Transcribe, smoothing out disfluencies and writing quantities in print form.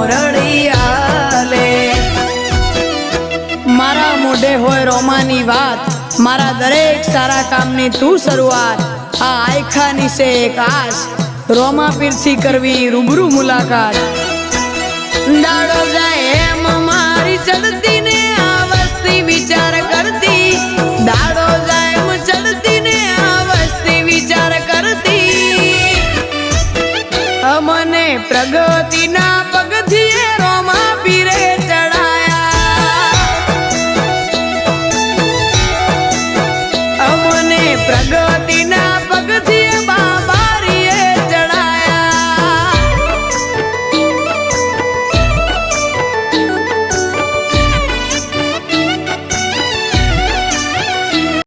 રળિયાલે મારા મોઢે હોય રોમાની વાત મારા દરેક સારા કામની તું શરૂઆત આ આયખાની છે એક આશ રોમા પીરથી કરવી રૂબરૂ મુલાકાત દાડો જાય એમ મારી ચડતી ને આ વસ્તી વિચાર કરતી દાડો જાય એમ ચડતી ને આ વસ્તી વિચાર કરતી અમને પ્રગતિના પગથિયે રોમા પીરે ચડાયા અમને પ્રગતિ